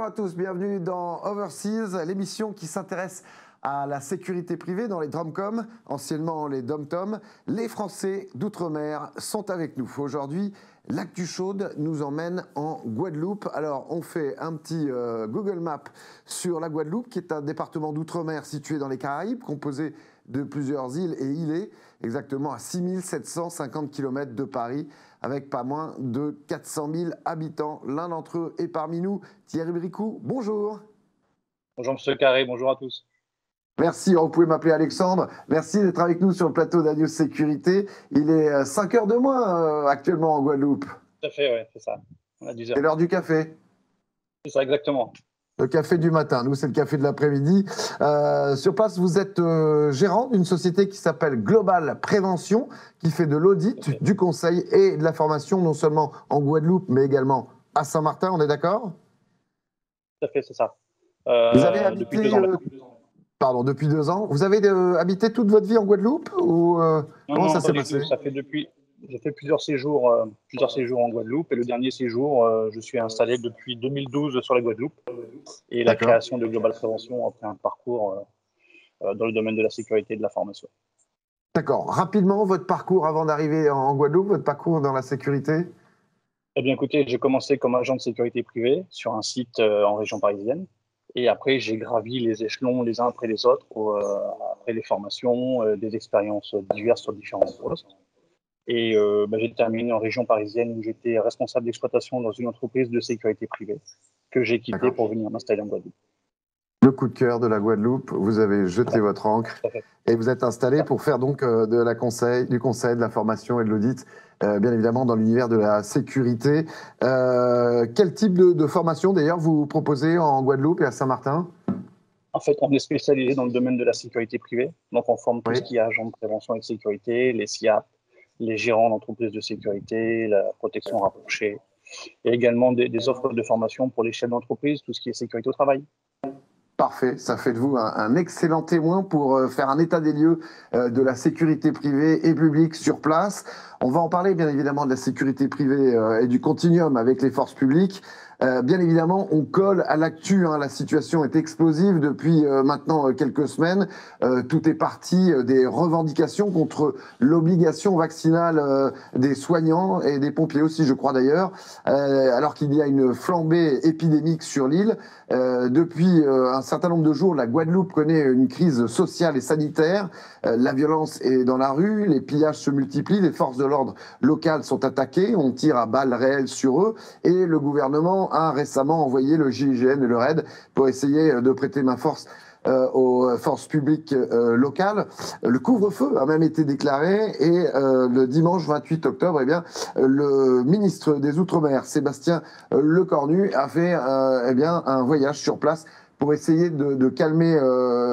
à tous, bienvenue dans Overseas, l'émission qui s'intéresse à la sécurité privée dans les DROMCOM, anciennement les DOMTOM. Les Français d'outre-mer sont avec nous. Aujourd'hui, l'actu chaude nous emmène en Guadeloupe. Alors, on fait un petit Google Maps sur la Guadeloupe, qui est un département d'outre-mer situé dans les Caraïbes, composé de plusieurs îles et îlets, exactement à 6750 km de Paris, avec pas moins de 400 000 habitants. L'un d'entre eux est parmi nous, Thierry Bricou. Bonjour. Bonjour Monsieur Carré, bonjour à tous. Merci, vous pouvez m'appeler Alexandre. Merci d'être avec nous sur le plateau d'Agnew Sécurité. Il est 5 heures de moins actuellement en Guadeloupe. Tout à fait, oui, c'est ça. On a 10 heures. C'est l'heure du café. C'est ça, exactement. Le café du matin, nous c'est le café de l'après-midi. Sur place, vous êtes gérant d'une société qui s'appelle Global Prévention, qui fait de l'audit, du conseil et de la formation, non seulement en Guadeloupe, mais également à Saint-Martin, on est d'accord? Tout à fait, c'est ça. Vous avez habité, depuis 2 ans maintenant. Pardon, depuis 2 ans. Vous avez habité toute votre vie en Guadeloupe ou comment ça s'est passé? Ça fait j'ai fait plusieurs séjours en Guadeloupe et le dernier séjour, je suis installé depuis 2012 sur la Guadeloupe et la création de Global Prévention après un parcours dans le domaine de la sécurité et de la formation. D'accord. Rapidement, votre parcours avant d'arriver en Guadeloupe, votre parcours dans la sécurité? Eh bien, écoutez, j'ai commencé comme agent de sécurité privée sur un site en région parisienne. Et après, j'ai gravi les échelons les uns après les autres, après les formations, des expériences diverses sur différents postes. Et j'ai terminé en région parisienne où j'étais responsable d'exploitation dans une entreprise de sécurité privée que j'ai quittée pour venir m'installer en Guadeloupe. Le coup de cœur de la Guadeloupe, vous avez jeté votre ancre et vous êtes installé pour faire donc du conseil, de la formation et de l'audit, bien évidemment dans l'univers de la sécurité. Quel type de formation d'ailleurs vous proposez en Guadeloupe et à Saint-Martin? En fait, on est spécialisé dans le domaine de la sécurité privée. Donc, on forme tout ce qui est agent de prévention et de sécurité, les SIAP, les gérants d'entreprises de sécurité, la protection rapprochée, et également des offres de formation pour les chefs d'entreprise, tout ce qui est sécurité au travail. Parfait, ça fait de vous un excellent témoin pour faire un état des lieux de la sécurité privée et publique sur place. On va en parler bien évidemment de la sécurité privée et du continuum avec les forces publiques. Bien évidemment, on colle à l'actu, hein, la situation est explosive depuis maintenant quelques semaines. Tout est parti des revendications contre l'obligation vaccinale des soignants et des pompiers aussi, je crois d'ailleurs, alors qu'il y a une flambée épidémique sur l'île. Depuis un certain nombre de jours, la Guadeloupe connaît une crise sociale et sanitaire. La violence est dans la rue, les pillages se multiplient, les forces de l'ordre locales sont attaquées, on tire à balles réelles sur eux et le gouvernement a récemment envoyé le GIGN et le RAID pour essayer de prêter main force aux forces publiques locales. Le couvre-feu a même été déclaré et le dimanche 28 octobre, eh bien, le ministre des Outre-mer, Sébastien Lecornu, a fait un voyage sur place pour essayer de calmer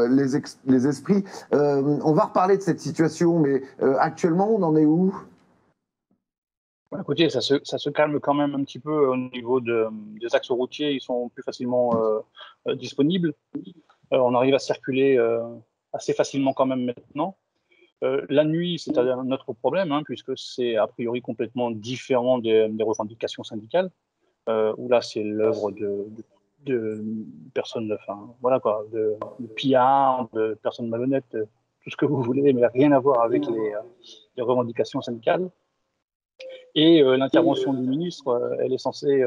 les esprits. On va reparler de cette situation, mais actuellement, on en est où? Écoutez, ça se calme quand même un petit peu au niveau des axes routiers, ils sont plus facilement disponibles. On arrive à circuler assez facilement quand même maintenant. La nuit, c'est un autre problème, hein, puisque c'est a priori complètement différent des revendications syndicales, où là, c'est l'œuvre de personnes, enfin, voilà quoi, de pillards, de personnes malhonnêtes, tout ce que vous voulez, mais rien à voir avec les revendications syndicales. Et l'intervention du ministre, elle est censée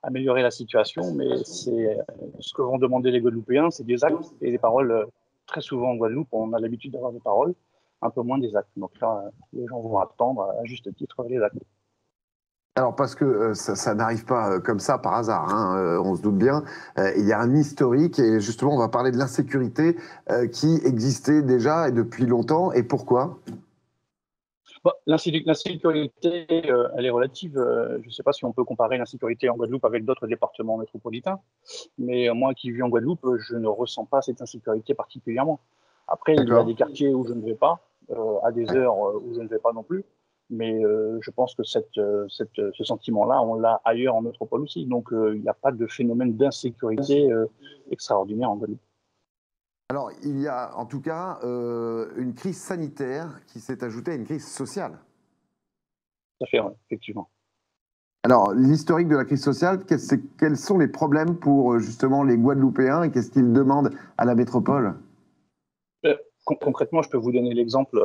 améliorer la situation, mais c'est ce que vont demander les Guadeloupéens, c'est des actes et des paroles. Très souvent en Guadeloupe, on a l'habitude d'avoir des paroles, un peu moins des actes. Donc là, les gens vont attendre à juste titre les actes. Alors parce que ça n'arrive pas comme ça par hasard, hein, on se doute bien, il y a un historique et justement on va parler de l'insécurité qui existait déjà et depuis longtemps, et pourquoi? L'insécurité, elle est relative. Je ne sais pas si on peut comparer l'insécurité en Guadeloupe avec d'autres départements métropolitains, mais moi qui vis en Guadeloupe, je ne ressens pas cette insécurité particulièrement. Après, il y a des quartiers où je ne vais pas, à des heures où je ne vais pas non plus, mais je pense que ce sentiment-là, on l'a ailleurs en métropole aussi. Donc, il n'y a pas de phénomène d'insécurité extraordinaire en Guadeloupe. Alors, il y a en tout cas une crise sanitaire qui s'est ajoutée à une crise sociale. Ça fait, ouais, effectivement. Alors, l'historique de la crise sociale, quels sont les problèmes pour justement les Guadeloupéens et qu'est-ce qu'ils demandent à la métropole? Concrètement, je peux vous donner l'exemple,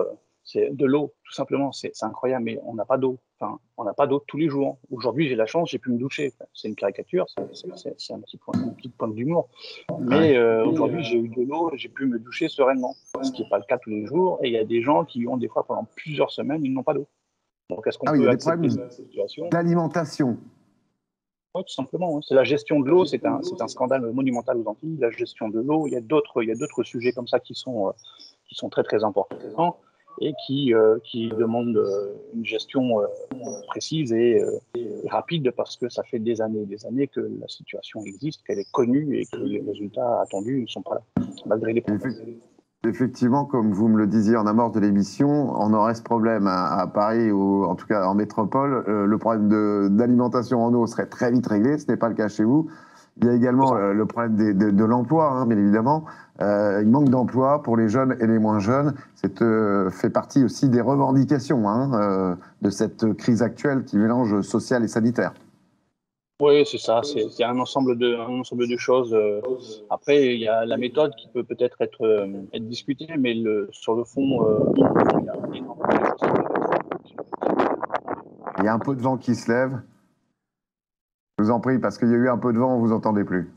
c'est de l'eau, tout simplement. C'est incroyable, mais on n'a pas d'eau. Enfin, on n'a pas d'eau tous les jours. Aujourd'hui, j'ai la chance, j'ai pu me doucher. C'est une caricature, c'est un petit point, une petite pointe d'humour. Ouais. Mais aujourd'hui, j'ai eu de l'eau, j'ai pu me doucher sereinement, ce qui n'est pas le cas tous les jours. Et il y a des gens qui ont des fois pendant plusieurs semaines, ils n'ont pas d'eau. Donc, est-ce qu'on Ah oui, il y a peut des accepter problèmes cette situation? d'alimentation. Oui, tout simplement. Hein. C'est la gestion de l'eau, c'est un scandale monumental aux Antilles. La gestion de l'eau, il y a d'autres sujets comme ça qui sont très très importants et qui demandent une gestion précise et rapide parce que ça fait des années et des années que la situation existe, qu'elle est connue et que les résultats attendus ne sont pas là, malgré les promesses. Effectivement, comme vous me le disiez en amorce de l'émission, on aurait ce problème à Paris ou en tout cas en métropole. Le problème d'alimentation en eau serait très vite réglé. Ce n'est pas le cas chez vous. Il y a également le problème de l'emploi, hein, bien évidemment. Il manque d'emploi pour les jeunes et les moins jeunes. C'est fait partie aussi des revendications de cette crise actuelle qui mélange social et sanitaire. Oui, c'est ça. C'est un ensemble de choses. Après, il y a la méthode qui peut peut-être être discutée, mais sur le fond, il y a énormément de choses qui peuvent être. Il y a un peu de vent qui se lève. Je vous en prie, parce qu'il y a eu un peu de vent, on vous entendait plus.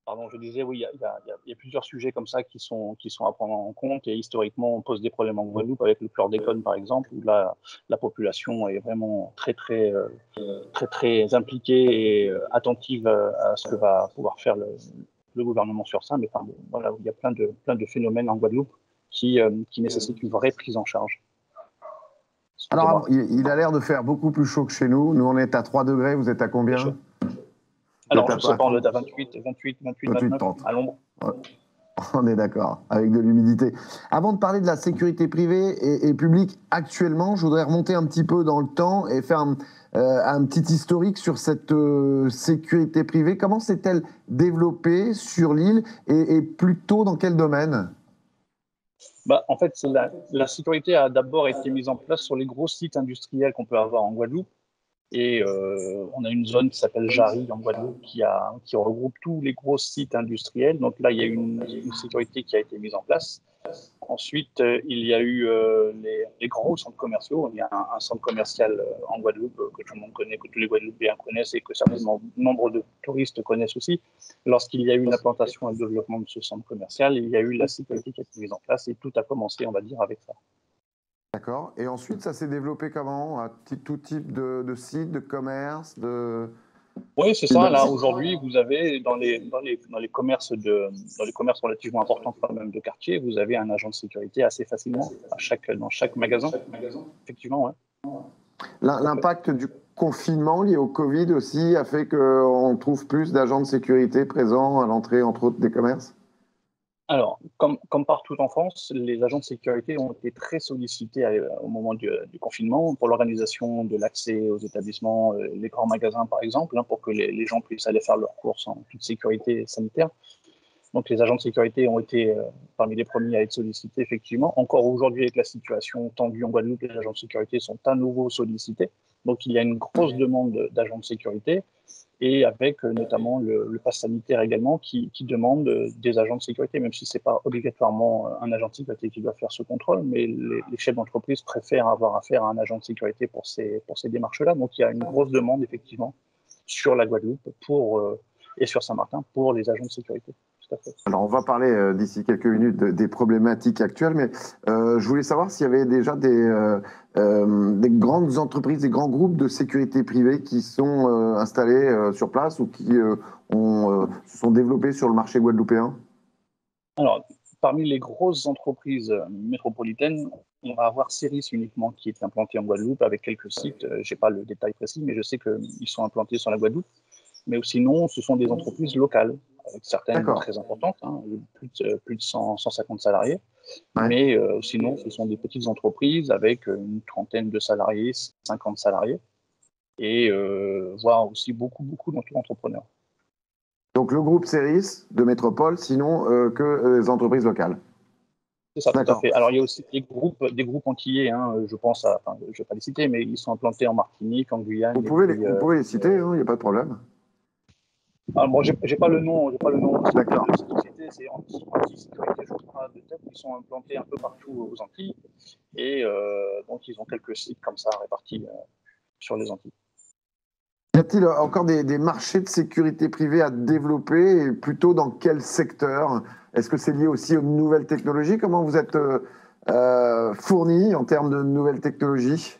Pardon, je disais, oui, il y a plusieurs sujets comme ça qui sont à prendre en compte. Et historiquement, on pose des problèmes en Guadeloupe avec le chlordécone, par exemple, où la population est vraiment très impliquée et attentive à ce que va pouvoir faire le gouvernement sur ça. Mais enfin, bon, voilà, il y a plein de phénomènes en Guadeloupe qui nécessitent une vraie prise en charge. Alors, Excusez-moi. il a l'air de faire beaucoup plus chaud que chez nous. Nous, on est à 3 degrés. Vous êtes à combien? Vous êtes Alors, je sais à pas, on 30, est à 28, 28, 29, 30. à l'ombre. Ouais. On est d'accord, avec de l'humidité. Avant de parler de la sécurité privée et publique actuellement, je voudrais remonter un petit peu dans le temps et faire un petit historique sur cette sécurité privée. Comment s'est-elle développée sur l'île et plutôt dans quel domaine? Bah, en fait, la sécurité a d'abord été mise en place sur les gros sites industriels qu'on peut avoir en Guadeloupe. Et on a une zone qui s'appelle Jarry en Guadeloupe qui regroupe tous les gros sites industriels. Donc là, il y a une sécurité qui a été mise en place. Ensuite, il y a eu les gros centres commerciaux. Il y a un centre commercial en Guadeloupe que tout le monde connaît, que tous les Guadeloupéens connaissent et que certainement nombre de touristes connaissent aussi. Lorsqu'il y a eu l'implantation et le développement de ce centre commercial, il y a eu la sécurité qui a été mise en place et tout a commencé, on va dire, avec ça. D'accord. Et ensuite, ça s'est développé comment? Tout type de sites, de commerce, de... Oui, c'est ça. Là, aujourd'hui, vous avez dans les commerces dans les commerces relativement importants quand même de quartier, vous avez un agent de sécurité assez facilement dans chaque magasin. Effectivement, ouais. Tout à fait. L'impact du confinement lié au Covid aussi a fait qu'on trouve plus d'agents de sécurité présents à l'entrée, entre autres, des commerces? Alors, comme partout en France, les agents de sécurité ont été très sollicités au moment du confinement pour l'organisation de l'accès aux établissements, les grands magasins par exemple, hein, pour que les gens puissent aller faire leurs courses en toute sécurité sanitaire. Donc les agents de sécurité ont été parmi les premiers à être sollicités, effectivement. Encore aujourd'hui, avec la situation tendue en Guadeloupe, les agents de sécurité sont à nouveau sollicités. Donc il y a une grosse demande d'agents de sécurité et avec notamment le pass sanitaire également qui demande des agents de sécurité, même si ce n'est pas obligatoirement un agent de sécurité qui doit faire ce contrôle, mais les chefs d'entreprise préfèrent avoir affaire à un agent de sécurité pour ces démarches-là. Donc il y a une grosse demande, effectivement, sur la Guadeloupe et sur Saint-Martin pour les agents de sécurité. Tout à fait. Alors, on va parler d'ici quelques minutes des problématiques actuelles, mais je voulais savoir s'il y avait déjà des grandes entreprises, des grands groupes de sécurité privée qui sont installés sur place ou qui se sont développés sur le marché guadeloupéen. Alors, parmi les grosses entreprises métropolitaines, on va avoir Ceris uniquement qui est implanté en Guadeloupe avec quelques sites. Je n'ai pas le détail précis, mais je sais qu'ils sont implantés sur la Guadeloupe. Mais sinon, ce sont des entreprises locales, avec certaines D'accord. très importantes, hein, plus de 150 salariés. Ouais. Mais sinon, ce sont des petites entreprises avec une trentaine de salariés, 50 salariés, et voire aussi beaucoup d'entrepreneurs. Donc, le groupe Ceris de métropole, sinon que les entreprises locales. C'est ça, tout à D'accord. fait. Alors, il y a aussi des groupes antillais, hein, je pense à, enfin, je ne vais pas les citer, mais ils sont implantés en Martinique, en Guyane, et puis, Vous pouvez les citer, il n'y a pas de problème. alors, bon, j'ai pas le nom, D'accord. de cette société, c'est Anti-Sécurité, je crois, de tête. Ils sont implantés un peu partout aux Antilles, et donc ils ont quelques sites comme ça répartis sur les Antilles. Y a-t-il encore des marchés de sécurité privée à développer et plutôt dans quel secteur? Est-ce que c'est lié aussi aux nouvelles technologies? Comment vous êtes fourni en termes de nouvelles technologies?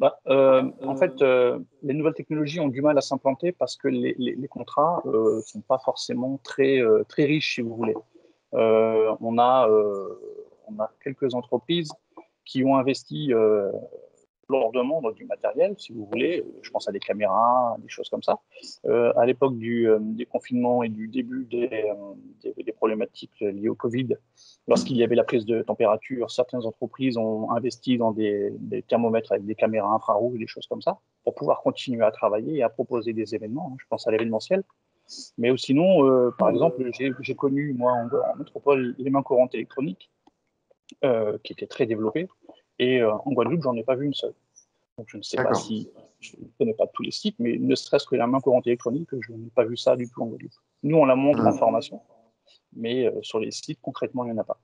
En fait, les nouvelles technologies ont du mal à s'implanter parce que les contrats sont pas forcément très riches, si vous voulez. On a quelques entreprises qui ont investi lourdement dans du matériel, si vous voulez. Je pense à des caméras, des choses comme ça. À l'époque des confinements et du début des problématiques liées au Covid, lorsqu'il y avait la prise de température, certaines entreprises ont investi dans des thermomètres avec des caméras infrarouges, des choses comme ça, pour pouvoir continuer à travailler et à proposer des événements. Je pense à l'événementiel. Mais sinon, par exemple, j'ai connu, moi, en métropole, les mains courantes électroniques, qui étaient très développées. Et en Guadeloupe, j'en ai pas vu une seule. Donc, je ne sais pas D'accord. si, je ne connais pas tous les sites, mais ne serait-ce que la main courante électronique, je n'ai pas vu ça du tout en Guadeloupe. Nous, on la montre en Hum. formation, mais sur les sites, concrètement, il n'y en a pas.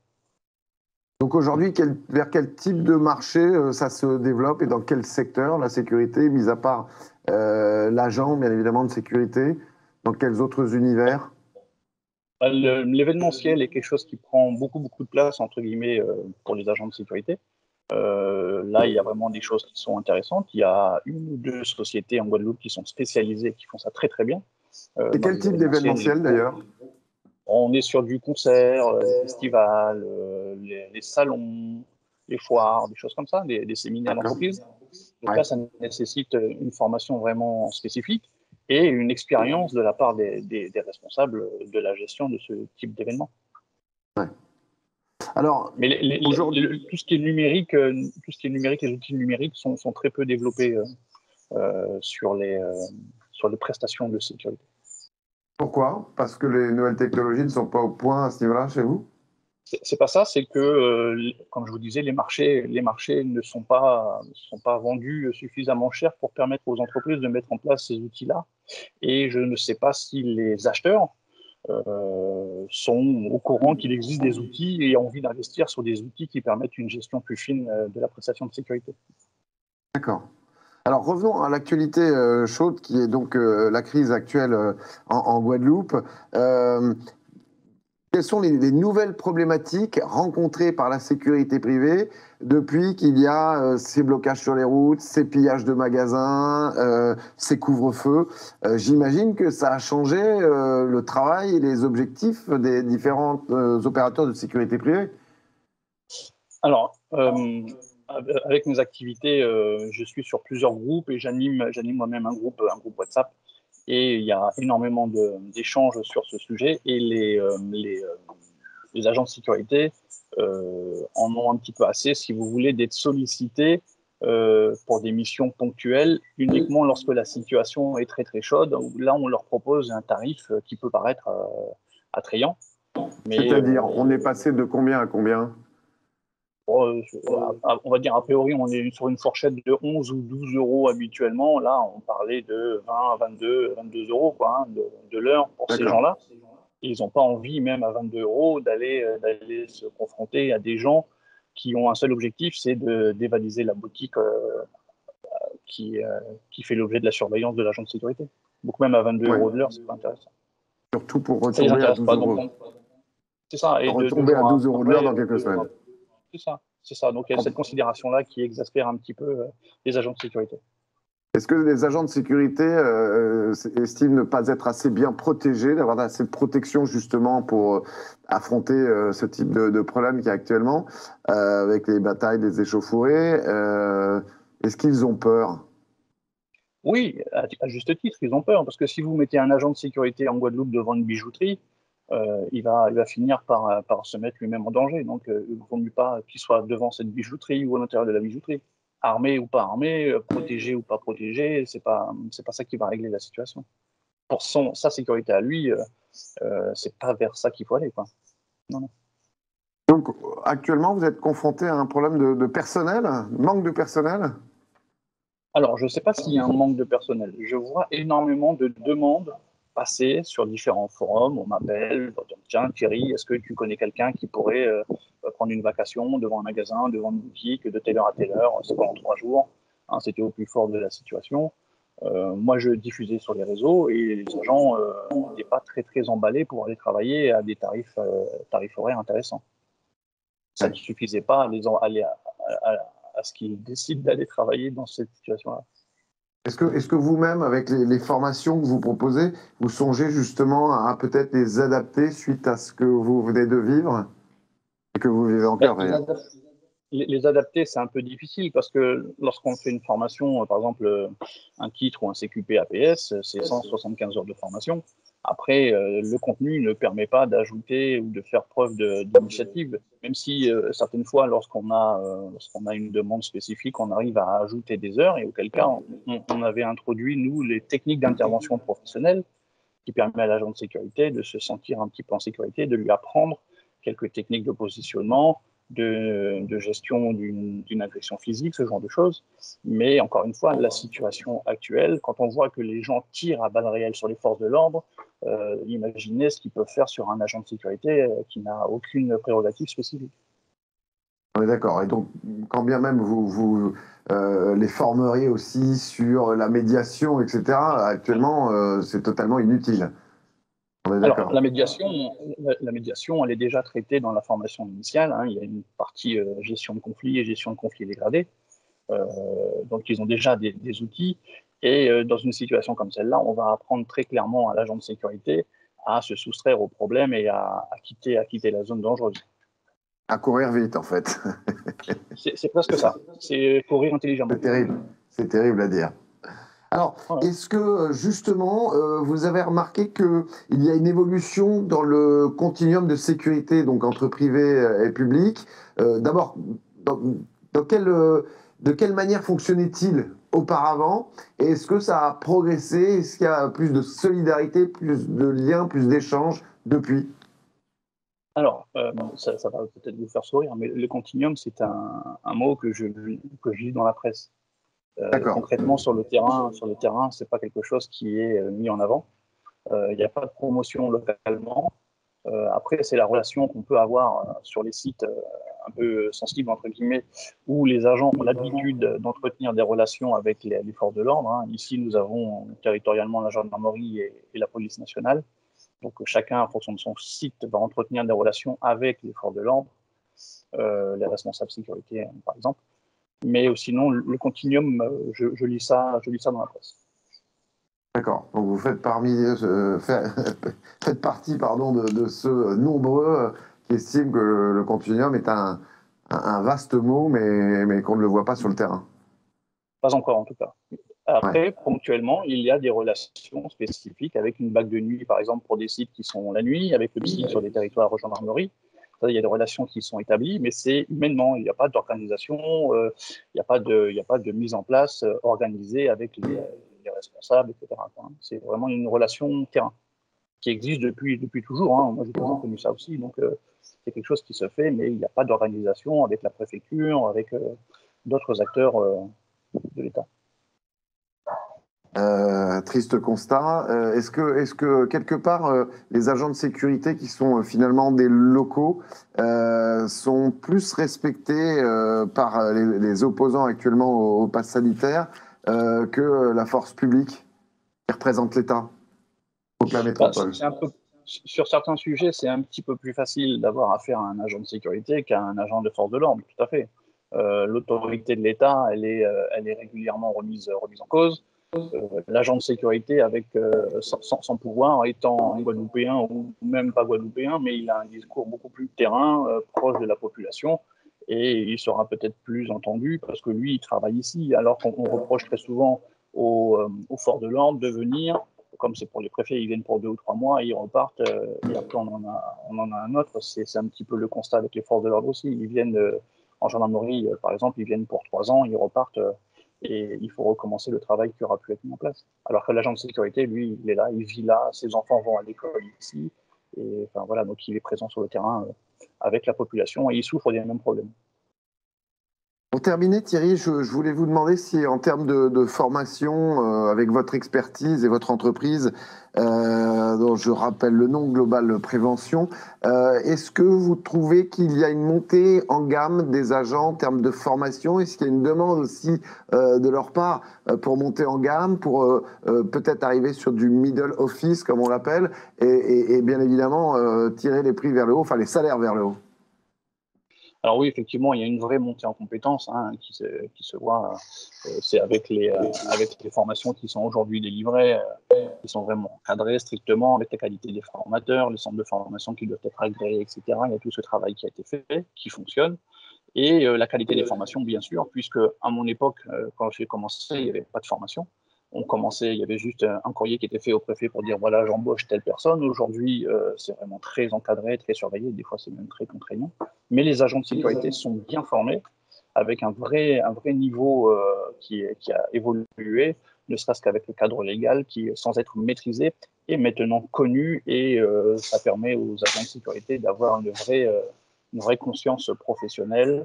Donc aujourd'hui, vers quel type de marché ça se développe et dans quel secteur la sécurité, mis à part l'agent, bien évidemment, de sécurité, dans quels autres univers? L'événementiel est quelque chose qui prend beaucoup de place, entre guillemets, pour les agents de sécurité. Là, il y a vraiment des choses qui sont intéressantes. Il y a une ou deux sociétés en Guadeloupe qui sont spécialisées, qui font ça très bien. Et Dans quel les type événementiels, d'événementiel d'ailleurs? on est sur du concert, des festivals, les salons, les foires, des choses comme ça, des séminaires D'accord. d'entreprise. Donc Ouais. là, ça nécessite une formation vraiment spécifique et une expérience de la part des responsables de la gestion de ce type d'événement. Ouais. Alors, Mais aujourd'hui, tout ce qui est numérique, les outils numériques sont très peu développés sur les prestations de sécurité. pourquoi? Parce que les nouvelles technologies ne sont pas au point à ce niveau-là chez vous? C'est pas ça, c'est que, comme je vous disais, les marchés ne sont pas vendus suffisamment cher pour permettre aux entreprises de mettre en place ces outils-là. Et je ne sais pas si les acheteurs sont au courant qu'il existe des outils et ont envie d'investir sur des outils qui permettent une gestion plus fine de la prestation de sécurité. D'accord. Alors revenons à l'actualité chaude qui est donc la crise actuelle en Guadeloupe. Euh, Quelles sont les nouvelles problématiques rencontrées par la sécurité privée depuis qu'il y a ces blocages sur les routes, ces pillages de magasins, ces couvre-feux? J'imagine que ça a changé le travail et les objectifs des différents opérateurs de sécurité privée. Alors, avec mes activités, je suis sur plusieurs groupes et j'anime moi-même un groupe WhatsApp. Et il y a énormément d'échanges sur ce sujet et les agents de sécurité en ont un petit peu assez, si vous voulez, d'être sollicités pour des missions ponctuelles uniquement lorsque la situation est très chaude. Là, on leur propose un tarif qui peut paraître attrayant, mais C'est-à-dire, on est passé de combien à combien? on va dire a priori, on est sur une fourchette de 11 ou 12 euros habituellement. Là, on parlait de 20, 22 euros quoi, hein, de l'heure pour ces D'accord. gens-là. Et ils n'ont pas envie, même à 22 euros, d'aller se confronter à des gens qui ont un seul objectif, c'est de dévaliser la boutique qui, euh, qui fait l'objet de la surveillance de l'agent de sécurité. Donc même à 22 Ouais. euros de l'heure, c'est pas intéressant. Surtout pour Ça les retomber à intéresse 12 pas. euros. C'est ça. Et deux Retomber à jours 12 euros de l'heure après, dans quelques semaines. c'est ça. C'est ça. Donc il y a cette considération-là qui exaspère un petit peu les agents de sécurité. Est-ce que les agents de sécurité estiment ne pas être assez bien protégés, d'avoir assez de protection justement pour affronter ce type de problème qu'il y a actuellement, avec les batailles des échauffourées? Est-ce qu'ils ont peur? Oui, à juste titre, ils ont peur, parce que si vous mettez un agent de sécurité en Guadeloupe devant une bijouterie, il va finir par se mettre lui-même en danger. Donc, il ne vaut mieux pas qu'il soit devant cette bijouterie ou à l'intérieur de la bijouterie. Armé ou pas armé, protégé ou pas protégé, c'est pas ça qui va régler la situation. Pour sa sécurité à lui, c'est pas vers ça qu'il faut aller, quoi. Non, non. Donc, actuellement, vous êtes confronté à un problème de personnel, manque de personnel? Alors, je ne sais pas s'il y a un manque de personnel. Je vois énormément de demandes passer sur différents forums. On m'appelle, tiens Thierry, est-ce que tu connais quelqu'un qui pourrait prendre une vacation devant un magasin, devant une boutique, de telle heure à telle heure, c'est pendant 3 jours. Hein, c'était au plus fort de la situation. Moi, je diffusais sur les réseaux et les agents n'étaient pas très très emballés pour aller travailler à des tarifs horaires intéressants. Ça ne suffisait pas à ce qu'ils décident d'aller travailler dans cette situation-là. Est-ce que vous-même, avec les formations que vous proposez, vous songez justement à peut-être les adapter suite à ce que vous venez de vivre et que vous vivez encore d'ailleurs? Les adapter, c'est un peu difficile parce que lorsqu'on fait une formation, par exemple un titre ou un CQP APS, c'est 175 heures de formation. Après, le contenu ne permet pas d'ajouter ou de faire preuve d'initiative, même si certaines fois, lorsqu'on a une demande spécifique, on arrive à ajouter des heures, et auquel cas, on avait introduit, nous, les techniques d'intervention professionnelle qui permet à l'agent de sécurité de se sentir un petit peu en sécurité, de lui apprendre quelques techniques de positionnement, de gestion d'une agression physique, ce genre de choses. Mais encore une fois, la situation actuelle, quand on voit que les gens tirent à balles réelles sur les forces de l'ordre, imaginez ce qu'ils peuvent faire sur un agent de sécurité qui n'a aucune prérogative spécifique. On est d'accord. Et donc, quand bien même vous les formeriez aussi sur la médiation, etc., actuellement, c'est totalement inutile. On est Alors, d'accord. la médiation, elle est déjà traitée dans la formation initiale. Hein. Il y a une partie gestion de conflit et gestion de conflit dégradé. Donc, ils ont déjà des outils. Et dans une situation comme celle-là, on va apprendre très clairement à l'agent de sécurité à se soustraire au problème et à quitter la zone dangereuse. À courir vite, en fait. C'est presque ça. C'est courir intelligemment. C'est terrible. C'est terrible à dire. Alors, Voilà. est-ce que justement, vous avez remarqué qu'il y a une évolution dans le continuum de sécurité, donc entre privé et public? D'abord, dans, de quelle manière fonctionnait-il auparavant? Et est-ce que ça a progressé? Est-ce qu'il y a plus de solidarité, plus de liens, plus d'échanges depuis? Alors, ça va peut-être vous faire sourire, mais le continuum, c'est un mot que je lis dans la presse. D'accord. Concrètement, sur le terrain, c'est pas quelque chose qui est mis en avant. Il n'y a pas de promotion localement. Après, c'est la relation qu'on peut avoir sur les sites un peu sensibles, entre guillemets, où les agents ont l'habitude d'entretenir des relations avec les forces de l'ordre. Hein. Ici, nous avons territorialement la gendarmerie et la police nationale. Donc, chacun, en fonction de son site, va entretenir des relations avec les forces de l'ordre, les responsables sécurité, par exemple. Mais sinon, le continuum, je lis ça dans la presse. D'accord. Donc vous faites partie pardon, de ceux nombreux qui estiment que le continuum est un vaste mot, mais qu'on ne le voit pas sur le terrain. Pas encore, en tout cas. Ouais. Après, ponctuellement, il y a des relations spécifiques avec une bague de nuit, par exemple, pour des sites qui sont la nuit, avec le psy sur des territoires gendarmerie. Ça, il y a des relations qui sont établies, mais c'est humainement. Il n'y a pas d'organisation, il n'y a pas de mise en place organisée avec les responsables, etc. C'est vraiment une relation terrain qui existe depuis toujours. Hein. Moi, j'ai toujours connu ça aussi. Donc, c'est quelque chose qui se fait, mais il n'y a pas d'organisation avec la préfecture, avec d'autres acteurs de l'État. Triste constat. Est-ce que quelque part, les agents de sécurité qui sont finalement des locaux sont plus respectés par les opposants actuellement au pass sanitaire que la force publique qui représente l'État, donc la Bah, métropole? sur certains sujets, c'est un petit peu plus facile d'avoir affaire à un agent de sécurité qu'à un agent de force de l'ordre, tout à fait. L'autorité de l'État, elle est régulièrement remise en cause. L'agent de sécurité, avec sans pouvoir, étant guadeloupéen ou même pas guadeloupéen, mais il a un discours beaucoup plus terrain, proche de la population, et il sera peut-être plus entendu parce que lui, il travaille ici, alors qu'on reproche très souvent aux forces de l'ordre de venir, comme c'est pour les préfets, ils viennent pour 2 ou 3 mois et ils repartent, et après on en a un autre. C'est un petit peu le constat avec les forces de l'ordre aussi. Ils viennent en gendarmerie, par exemple, ils viennent pour 3 ans, ils repartent, et il faut recommencer le travail qui aura pu être mis en place. Alors que l'agent de sécurité, lui, il est là, il vit là, ses enfants vont à l'école ici, et enfin voilà, donc il est présent sur le terrain avec la population et ils souffrent des mêmes problèmes. Pour terminer, Thierry, je voulais vous demander si, en termes de formation, avec votre expertise et votre entreprise, dont je rappelle le nom, Global Prévention, est-ce que vous trouvez qu'il y a une montée en gamme des agents en termes de formation? Est-ce qu'il y a une demande aussi de leur part pour monter en gamme, pour peut-être arriver sur du middle office, comme on l'appelle, et bien évidemment tirer les prix vers le haut, enfin les salaires vers le haut? Alors oui, effectivement, il y a une vraie montée en compétences qui se voit. C'est avec les formations qui sont aujourd'hui délivrées, qui sont vraiment encadrées strictement, avec la qualité des formateurs, les centres de formation qui doivent être agréés, etc. Il y a tout ce travail qui a été fait, qui fonctionne. Et la qualité des formations, bien sûr, puisque à mon époque, quand j'ai commencé, il n'y avait pas de formation. Il y avait juste un courrier qui était fait au préfet pour dire voilà, j'embauche telle personne. Aujourd'hui, c'est vraiment très encadré, très surveillé, des fois c'est même très contraignant. Mais les agents de sécurité sont bien formés, avec un vrai niveau qui a évolué, ne serait-ce qu'avec le cadre légal qui, sans être maîtrisé, est maintenant connu et ça permet aux agents de sécurité d'avoir une vraie conscience professionnelle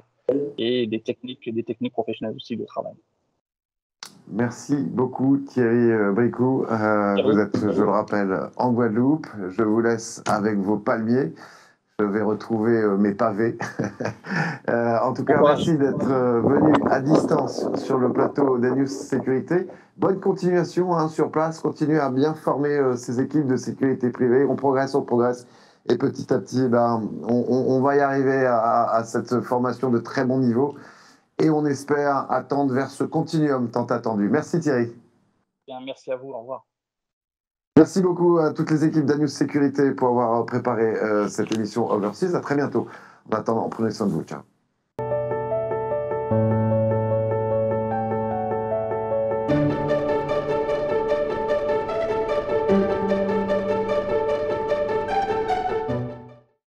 et des techniques professionnelles aussi de travail. Merci beaucoup Thierry Bricou. Vous êtes, je le rappelle, en Guadeloupe. Je vous laisse avec vos palmiers. Je vais retrouver mes pavés. En tout cas, merci d'être venu à distance sur le plateau d'News Sécurité. Bonne continuation sur place. Continuez à bien former ces équipes de sécurité privée. On progresse. Et petit à petit, on va y arriver à cette formation de très bon niveau. Et on espère attendre vers ce continuum tant attendu. Merci Thierry. Bien, merci à vous, au revoir. Merci beaucoup à toutes les équipes d'News Sécurité pour avoir préparé cette émission Overseas. À très bientôt. En attendant, prenez soin de vous. Ciao.